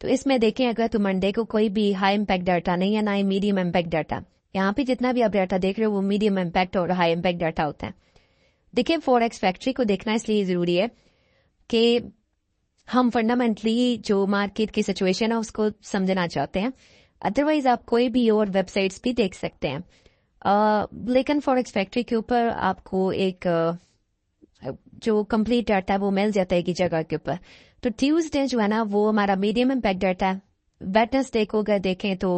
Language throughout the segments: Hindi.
तो इसमें देखें अगर तो मंडे को कोई भी हाई इम्पैक्ट डाटा नहीं है, ना ही मीडियम इम्पैक्ट डाटा। यहाँ पे जितना भी आप डाटा देख रहे हो वो मीडियम इम्पैक्ट और हाई इम्पैक्ट डाटा होता है। देखिए फॉरेक्स फैक्ट्री को देखना इसलिए जरूरी है कि हम फंडामेंटली जो मार्केट की सिचुएशन है उसको समझना चाहते हैं। अदरवाइज आप कोई भी और वेबसाइट्स भी देख सकते हैं, लेकिन फॉरेक्स फैक्ट्री के ऊपर आपको एक जो कंप्लीट डाटा है वो मिल जाता है एक ही जगह के ऊपर। तो ट्यूसडे जो है ना वो हमारा मीडियम इम्पैक्ट डाटा है। वेडनेसडे को अगर देखें तो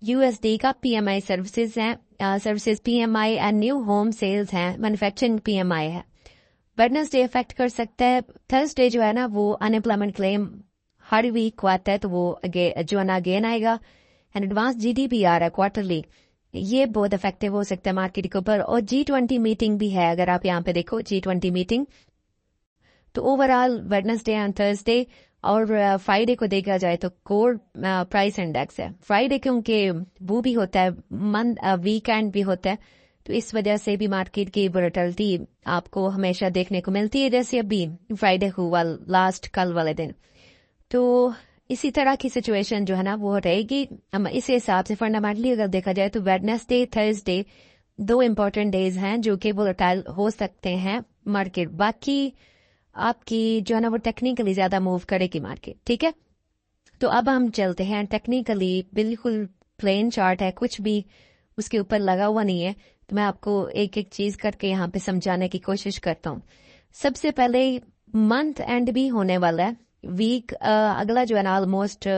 यूएसडी का पीएमआई सर्विसेज है, services PMI and new home sales हैं, मैन्युफैक्चरिंग पीएमआई है। वेडनेसडे इफेक्ट कर सकता है। थर्सडे जो है ना वो अनएम्प्लॉयमेंट क्लेम हर वीक को आता है, तो वो जो है ना अगेन आएगा। एंड एडवांस जीडीपी आ रहा है क्वार्टरली, ये बहुत इफेक्टिव हो सकता है मार्केट के ऊपर। और G20 मीटिंग भी है, अगर आप यहाँ पे देखो G20 मीटिंग। तो ओवरऑल वेडनेसडे एंड थर्सडे और फ्राइडे को देखा जाए तो कोर प्राइस इंडेक्स है। फ्राइडे क्योंकि वो भी होता है वीकेंड भी होता है, तो इस वजह से भी मार्केट की वोलेटिलिटी आपको हमेशा देखने को मिलती है, जैसे अभी फ्राइडे हुआ लास्ट कल वाले दिन। तो इसी तरह की सिचुएशन जो है ना वो रहेगी। इस हिसाब से फंडामेंटली अगर देखा जाए तो वेडनेसडे थर्सडे दो इंपॉर्टेंट डेज हैं जो कि वोलेटाइल हो सकते हैं मार्केट। बाकी आपकी जो है ना वो टेक्निकली ज्यादा मूव करेगी मार्केट, ठीक है। तो अब हम चलते हैं टेक्निकली, बिल्कुल प्लेन चार्ट है, कुछ भी उसके ऊपर लगा हुआ नहीं है। तो मैं आपको एक एक चीज करके यहाँ पे समझाने की कोशिश करता हूँ। सबसे पहले मंथ एंड भी होने वाला है, वीक अगला जो है ना ऑलमोस्ट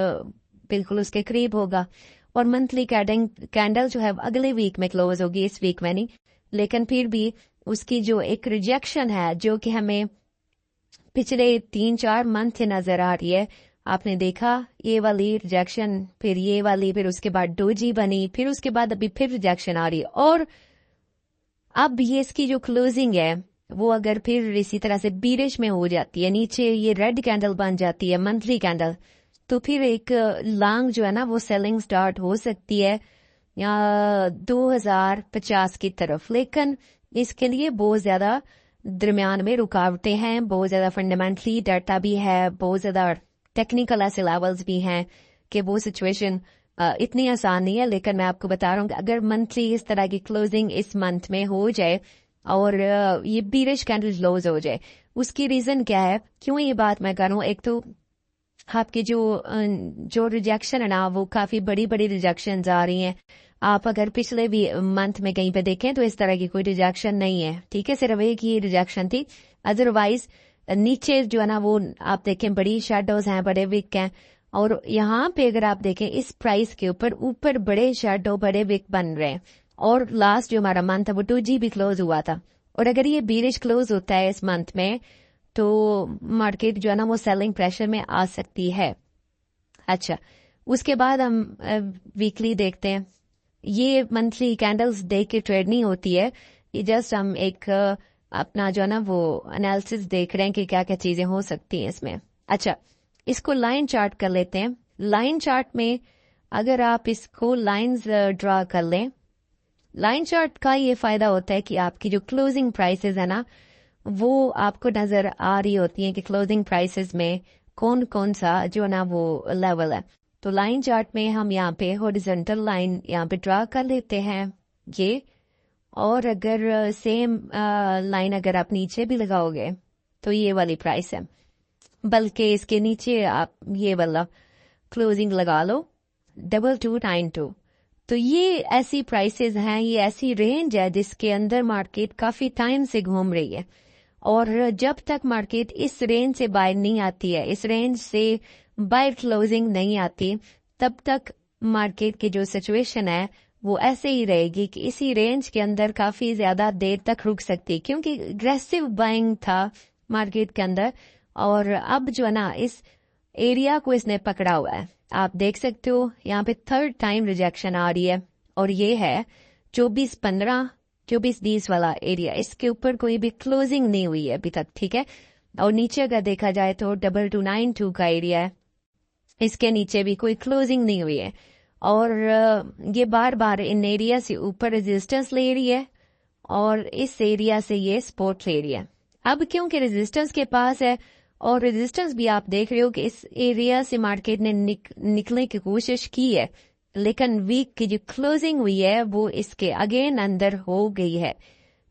बिल्कुल उसके करीब होगा, और मंथली कैंडल जो है अगले वीक में क्लोज होगी, इस वीक में नहीं। लेकिन फिर भी उसकी जो एक रिजेक्शन है जो कि हमें पिछले 3-4 मंथ से नजर आ रही है, आपने देखा ये वाली रिजेक्शन, फिर ये वाली, फिर उसके बाद डोजी बनी, फिर उसके बाद अभी फिर रिजेक्शन आ रही है। और अब ये इसकी जो क्लोजिंग है वो अगर फिर इसी तरह से बीरिश में हो जाती है, नीचे ये रेड कैंडल बन जाती है मंथली कैंडल, तो फिर एक लॉन्ग जो है ना वो सेलिंग स्टार्ट हो सकती है 2050 की तरफ। लेकिन इसके लिए बहुत ज्यादा दरमियान में रुकावटें हैं, बहुत ज्यादा फंडामेंटली डाटा भी है, बहुत ज्यादा टेक्निकल ऐसे लेवल्स भी हैं कि वो सिचुएशन इतनी आसान नहीं है। लेकिन मैं आपको बता रहा हूँ कि अगर मंथली इस तरह की क्लोजिंग इस मंथ में हो जाए और ये बीरिश कैंडल क्लोज हो जाए, उसकी रीजन क्या है, क्यों ये बात मैं कर रहा हूँ। एक तो आपकी जो रिजेक्शन है ना वो काफी बड़ी बड़ी रिजेक्शन आ रही हैं। आप अगर पिछले भी मंथ में कहीं पे देखें तो इस तरह की कोई रिजेक्शन नहीं है, ठीक है, सिर्फ एक ही रिजेक्शन थी। अदरवाइज नीचे जो है ना वो आप देखें बड़ी शेडोज हैं, बड़े विक हैं। और यहाँ पे अगर आप देखें इस प्राइस के ऊपर बड़े शेडो, बड़े विक बन रहे हैं। और लास्ट जो हमारा मंथ है वो 2G भी क्लोज हुआ था, और अगर ये बीरिश क्लोज होता है इस मंथ में तो मार्केट जो है ना वो सेलिंग प्रेशर में आ सकती है। अच्छा, उसके बाद हम वीकली देखते हैं। ये मंथली कैंडल्स डे की ट्रेड नहीं होती है, ये जस्ट हम एक अपना जो है ना वो एनालिसिस देख रहे हैं कि क्या क्या चीजें हो सकती हैं इसमें। अच्छा, इसको लाइन चार्ट कर लेते हैं। लाइन चार्ट में अगर आप इसको लाइंस ड्रा कर लें, लाइन चार्ट का ये फायदा होता है कि आपकी जो क्लोजिंग प्राइसेस है ना वो आपको नजर आ रही होती है कि क्लोजिंग प्राइसेस में कौन कौन सा जो ना वो लेवल है। तो लाइन चार्ट में हम यहाँ पे हॉरिजॉन्टल लाइन यहाँ पे ड्रा कर लेते हैं ये, और अगर सेम लाइन अगर आप नीचे भी लगाओगे तो ये वाली प्राइस है, बल्कि इसके नीचे आप ये वाला क्लोजिंग लगा लो 2292। तो ये ऐसी प्राइसेस हैं, ये ऐसी रेंज है जिसके अंदर मार्केट काफी टाइम से घूम रही है। और जब तक मार्केट इस रेंज से बाहर नहीं आती है, इस रेंज से बाहर क्लोजिंग नहीं आती, तब तक मार्केट की जो सिचुएशन है वो ऐसे ही रहेगी कि इसी रेंज के अंदर काफी ज्यादा देर तक रुक सकती है, क्योंकि एग्रेसिव बाइंग था मार्केट के अंदर। और अब जो है ना इस एरिया को इसने पकड़ा हुआ है, आप देख सकते हो यहाँ पे थर्ड टाइम रिजेक्शन आ रही है, और ये है 2415 2420 वाला एरिया, इसके ऊपर कोई भी क्लोजिंग नहीं हुई है अभी तक, ठीक है। और नीचे अगर देखा जाए तो 2292 का एरिया है, इसके नीचे भी कोई क्लोजिंग नहीं हुई है। और ये बार बार इन एरिया से ऊपर रेजिस्टेंस ले रही है, और इस एरिया से ये सपोर्ट ले रही है। अब क्योंकि रेजिस्टेंस के पास है और रेजिस्टेंस भी आप देख रहे हो कि इस एरिया से मार्केट ने निकलने की कोशिश की है, लेकिन वीक की जो क्लोजिंग हुई है वो इसके अगेन अंदर हो गई है।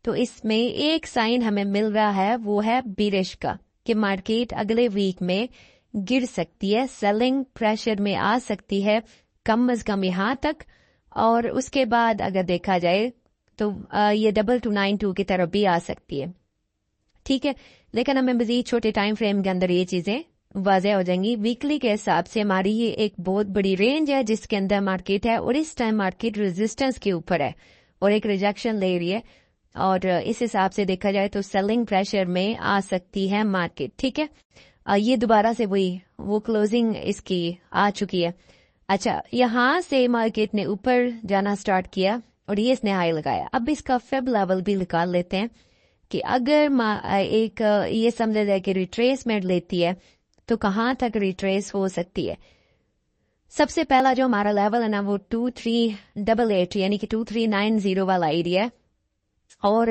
तो इसमें एक साइन हमें मिल रहा है, वो है बीरिश का, कि मार्केट अगले वीक में गिर सकती है, सेलिंग प्रेशर में आ सकती है कम से कम यहाँ तक, और उसके बाद अगर देखा जाए तो ये 2292 की तरफ भी आ सकती है। ठीक है, लेकिन हमें मजीद छोटे टाइम फ्रेम के अंदर ये चीजें वाज़ेह हो जाएंगी। वीकली के हिसाब से हमारी ये एक बहुत बड़ी रेंज है जिसके अंदर मार्केट है, और इस टाइम मार्केट रेजिस्टेंस के ऊपर है और एक रिजेक्शन ले रही है, और इस हिसाब से देखा जाए तो सेलिंग प्रेशर में आ सकती है मार्केट। ठीक है, ये दोबारा से वो क्लोजिंग इसकी आ चुकी है। अच्छा, यहाँ से मार्केट ने ऊपर जाना स्टार्ट किया और ये इसने हाई लगाया। अब इसका फेब लेवल भी निकाल लेते हैं कि अगर एक ये समझा जाए कि रिट्रेसमेंट लेती है तो कहाँ तक रिट्रेस हो सकती है। सबसे पहला जो हमारा लेवल है ना वो 2388 यानी कि 2390 वाला एरिया है, और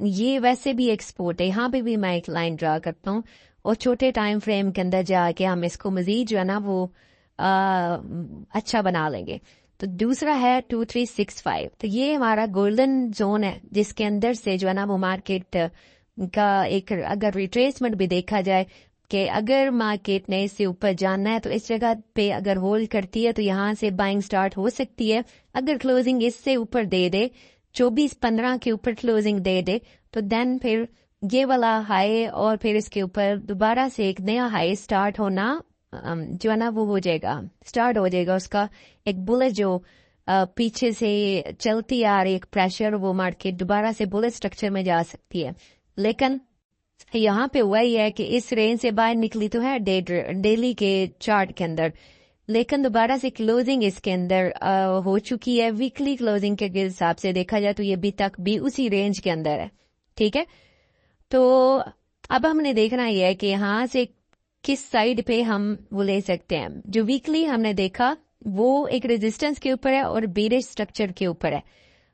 ये वैसे भी एक्सपोर्ट है। यहाँ पे भी मैं एक लाइन ड्रा करता हूँ और छोटे टाइम फ्रेम के अंदर जाके हम इसको मजीद जो है ना वो अच्छा बना लेंगे। तो दूसरा है 2365, तो ये हमारा गोल्डन जोन है जिसके अंदर से जो है ना वो मार्केट का एक अगर रिट्रेसमेंट भी देखा जाए कि अगर मार्केट ने इससे ऊपर जाना है तो इस जगह पे अगर होल्ड करती है तो यहाँ से बाइंग स्टार्ट हो सकती है। अगर क्लोजिंग इससे ऊपर दे दे, 2415 के ऊपर क्लोजिंग दे दे, तो देन फिर ये वाला हाई और फिर इसके ऊपर दोबारा से एक नया हाई स्टार्ट होना जो है ना वो हो जाएगा, स्टार्ट हो जाएगा उसका एक बुलेट जो पीछे से चलती आ रही एक प्रेशर, वो मार्केट दोबारा से बुलेट स्ट्रक्चर में जा सकती है। लेकिन यहाँ पे हुआ ही है कि इस रेंज से बाहर निकली तो है डेली के चार्ट के अंदर, लेकिन दोबारा से क्लोजिंग इसके अंदर हो चुकी है। वीकली क्लोजिंग के हिसाब से देखा जाए तो ये अभी तक भी उसी रेंज के अंदर है। ठीक है, तो अब हमने देखना ही है कि यहाँ से किस साइड पे हम वो ले सकते हैं। जो वीकली हमने देखा वो एक रेजिस्टेंस के ऊपर है और बेरिश स्ट्रक्चर के ऊपर है।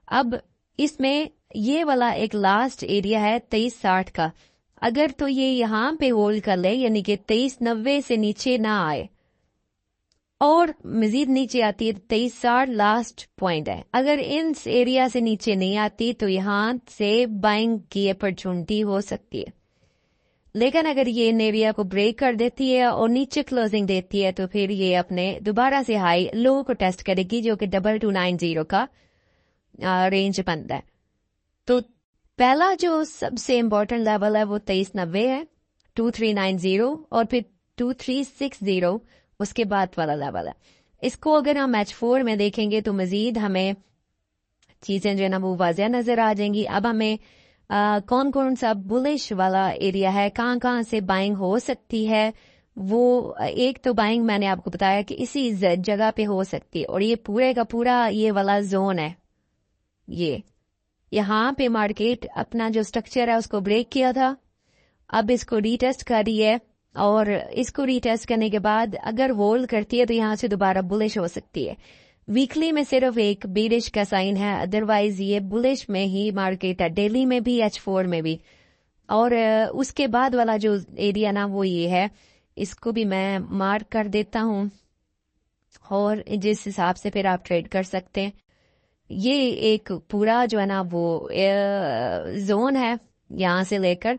अब इसमें ये वाला एक लास्ट एरिया है 2360 का, अगर तो ये यहाँ पे होल्ड कर ले यानी कि 2390 से नीचे ना आए और मजीद नीचे आती है 2360 लास्ट पॉइंट है। अगर इन एरिया से नीचे नहीं आती तो यहाँ से बाइंग की अपॉर्चुनिटी हो सकती है। लेकिन अगर ये इन एरिया को ब्रेक कर देती है और नीचे क्लोजिंग देती है तो फिर ये अपने दोबारा से हाई लो को टेस्ट करेगी जो कि 2290 का रेंज बनता है। तो पहला जो सबसे इम्पोर्टेंट लेवल है वो 2390 है, 2390, और फिर 2360 उसके बाद वाला लेवल है। इसको अगर हम H4 में देखेंगे तो मजीद हमें चीजें जो है ना वो वाज़ेह नजर आ जाएंगी। अब हमें कौन कौन सा बुलिश वाला एरिया है, कहाँ कहाँ से बाइंग हो सकती है, वो एक तो बाइंग मैंने आपको बताया कि इसी जगह पे हो सकती है, और ये पूरे का पूरा ये वाला जोन है। ये यहाँ पे मार्केट अपना जो स्ट्रक्चर है उसको ब्रेक किया था, अब इसको रीटेस्ट कर रही है, और इसको रीटेस्ट करने के बाद अगर होल्ड करती है तो यहाँ से दोबारा बुलिश हो सकती है। वीकली में सिर्फ एक बेरिश का साइन है, अदरवाइज ये बुलिश में ही मार्केट है, डेली में भी H4 में भी। और उसके बाद वाला जो एरिया ना वो ये है, इसको भी मैं मार्क कर देता हूँ और जिस हिसाब से फिर आप ट्रेड कर सकते हैं। ये एक पूरा जो है ना वो जोन है यहाँ से लेकर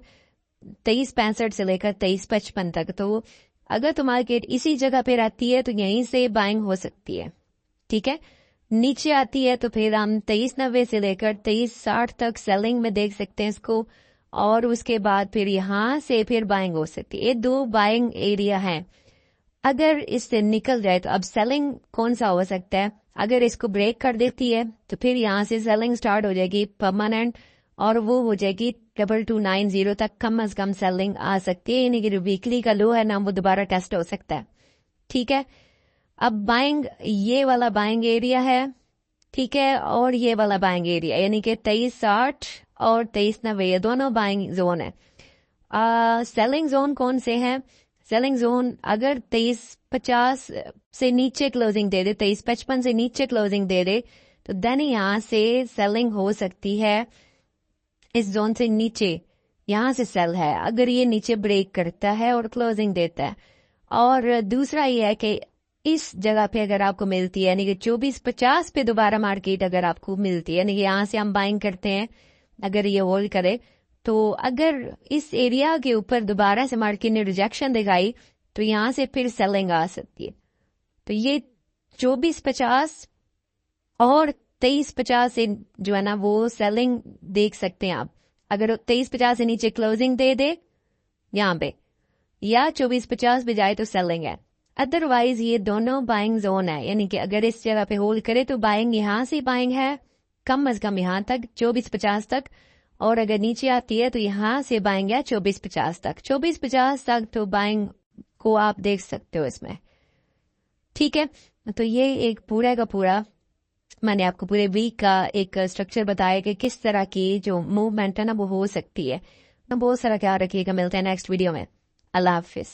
2365 से लेकर 2355 तक। तो अगर तो मार्केट इसी जगह पे रहती है तो यहीं से बाइंग हो सकती है। ठीक है, नीचे आती है तो फिर हम 2390 से लेकर 2360 तक सेलिंग में देख सकते हैं इसको, और उसके बाद फिर यहाँ से फिर बाइंग हो सकती है। ये दो बाइंग एरिया हैं। अगर इससे निकल जाए तो अब सेलिंग कौन सा हो सकता है, अगर इसको ब्रेक कर देती है तो फिर यहाँ से सेलिंग स्टार्ट हो जाएगी परमानेंट, और वो हो जाएगी 2290 तक कम से कम सेलिंग आ सकती है, यानी कि वीकली का लो है ना वो दोबारा टेस्ट हो सकता है। ठीक है, अब बाइंग ये वाला बाइंग एरिया है, ठीक है, और ये वाला बाइंग एरिया यानी कि 2360 और 2390 ये दोनों बाइंग जोन है। सेलिंग जोन कौन से हैं? सेलिंग जोन अगर 2350 से नीचे क्लोजिंग दे दे, 2355 से नीचे क्लोजिंग दे दे तो देन यहाँ से सेलिंग हो सकती है इस जोन से नीचे, यहाँ से सेल है, अगर ये नीचे ब्रेक करता है और क्लोजिंग देता है। और दूसरा ये है कि इस जगह पे अगर आपको मिलती है, यानी कि 2450 पे दोबारा मार्केट अगर आपको मिलती है, यानी कि यहाँ से हम बाइंग करते हैं, अगर ये होल्ड करे, तो अगर इस एरिया के ऊपर दोबारा से मार्केट ने रिजेक्शन दिखाई तो यहाँ से फिर सेलिंग आ सकती है। तो ये 2450 और 2350 से जो है ना वो सेलिंग देख सकते हैं आप। अगर 2350 से नीचे क्लोजिंग दे दे यहाँ पे, या 2450 पे जाए तो सेलिंग है। अदरवाइज ये दोनों बाइंग जोन है, यानी कि अगर इस जगह पे होल्ड करे तो बाइंग यहाँ से बाइंग है कम अज कम यहाँ तक 2450 तक, और अगर नीचे आती है तो यहाँ से बाइंग है 2450 तक। 2450 तक तो बाइंग को आप देख सकते हो इसमें। ठीक है, तो ये एक पूरा का पूरा मैंने आपको पूरे वीक का एक स्ट्रक्चर बताया कि किस तरह की जो मूवमेंट है ना वो हो सकती है। बहुत सारा ख्याल रखिएगा, मिलते हैं नेक्स्ट वीडियो में। अल्लाह हाफिज।